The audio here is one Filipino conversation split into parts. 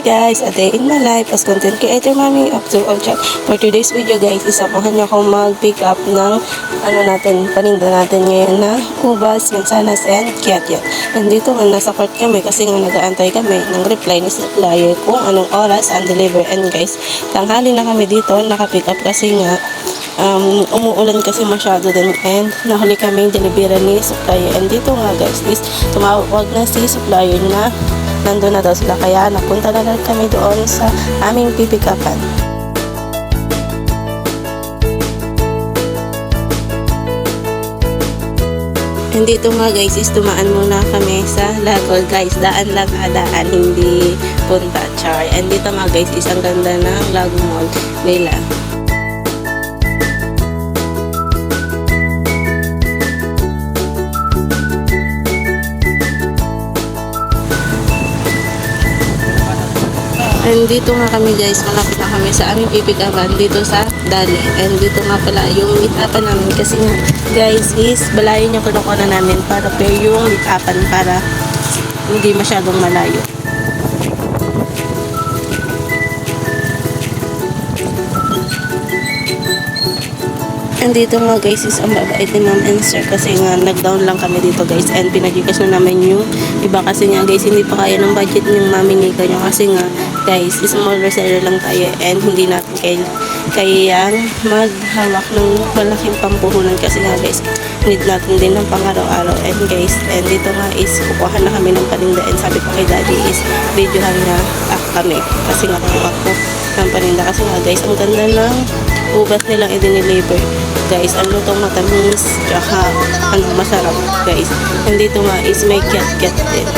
guys, a day in my life as content creator mami of to all chat. For today's video guys, isamahan niyo akong mag-pick up ng paninda natin ngayon na ubas, mansanas, and kiat-kiat. Nandito nga nasa court kami kasi nga nag-aantay kami ng reply ni supplier kung anong oras ang deliver. And guys, tanghali na kami dito naka-pick up kasi nga umuulan kasi masyado din and nahuli kaming delivery ni supplier. And dito nga guys is tumawag na si supplier na nandun na daw sila, kaya napunta na lang kami doon sa aming pipikapan. And dito nga guys is tumaan muna kami sa Lagol guys, daan lang adaan, hindi punta char. And dito nga guys is ang ganda ng Lago Mall nila. And dito nga kami guys, malapit na kami sa aming pipikapan dito sa Dali. And dito nga pala yung meet-upan namin kasi nga guys is balayo niya kinukuha namin para pair yung meet-upan para hindi masyadong malayo. And dito nga guys is ang babait ni ma'am and sir kasi nga nag-down lang kami dito guys and pinag-request na namin yung iba kasi nga guys hindi pa kaya ng budget yung mami ni kanyo kasi nga guys smaller seller lang tayo and hindi natin kaya maghawak ng malaking pampuhunan kasi nga guys need natin din ng pang-araw-araw. And guys, and dito nga is kukuha na kami ng paninda and sabi ko kay daddy is videohan na kami kasi nga kukuha ko ng paninda kasi nga guys ang ganda ng ubas nilang i-deliver guys, ang lutong matamis tsaka masarap guys. And dito nga is may kiat-kiat din.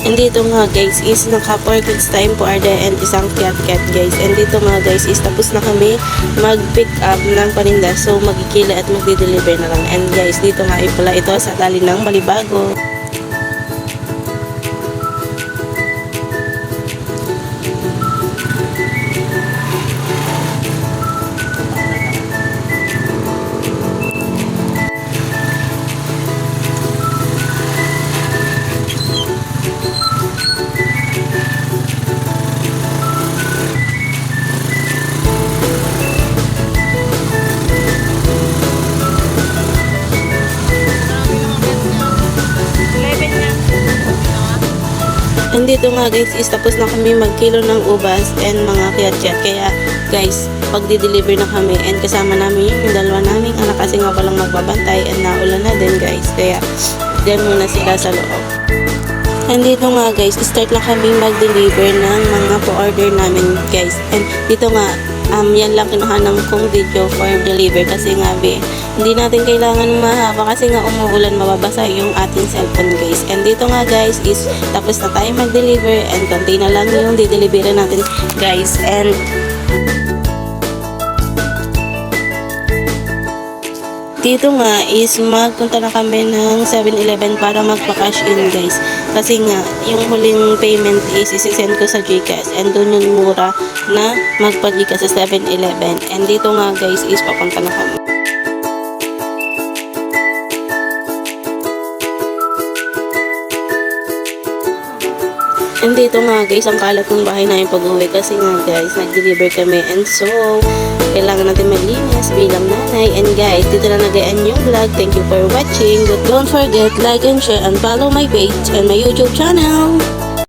And dito nga guys is naka-4 kids time po order and isang kiat-kiat guys. And dito nga guys is tapos na kami mag-pick up ng paninda, so magkikila at magdi-deliver na lang. And guys dito nga pala ito sa Dali ng Balibago. And dito nga guys is tapos na kami magkilo ng ubas and mga kiat-kiat, kaya guys pagdi-deliver na kami and kasama namin yung dalawa naming anak kasi nga palang magbabantay and naulan na din guys, kaya dyan muna sila sa loob. And dito nga guys start lang kami mag-deliver ng mga po-order namin guys. And dito nga yan lang kinuhanan kong video for deliver kasi nga hindi natin kailangan mahaba kasi nga umuulan, mababasa yung ating cellphone guys. And dito nga guys is tapos na tayo mag-deliver and konti na lang yung di-deliver natin guys. And dito nga is magpunta na kami ng 7-Eleven para magpa-cash in guys. Kasi nga, yung huling payment is isisend ko sa GCash and doon yung mura na magpa-GCash sa 7-Eleven. And dito nga guys is papunta na kami. And dito nga guys, ang kalat ng bahay namin pag-uwi kasi nga guys, nag-deliver kami. And so, kailangan natin maglinis bilang nanay. And guys, dito na nag-end yung vlog. Thank you for watching. But don't forget, like and share and follow my page and my YouTube channel.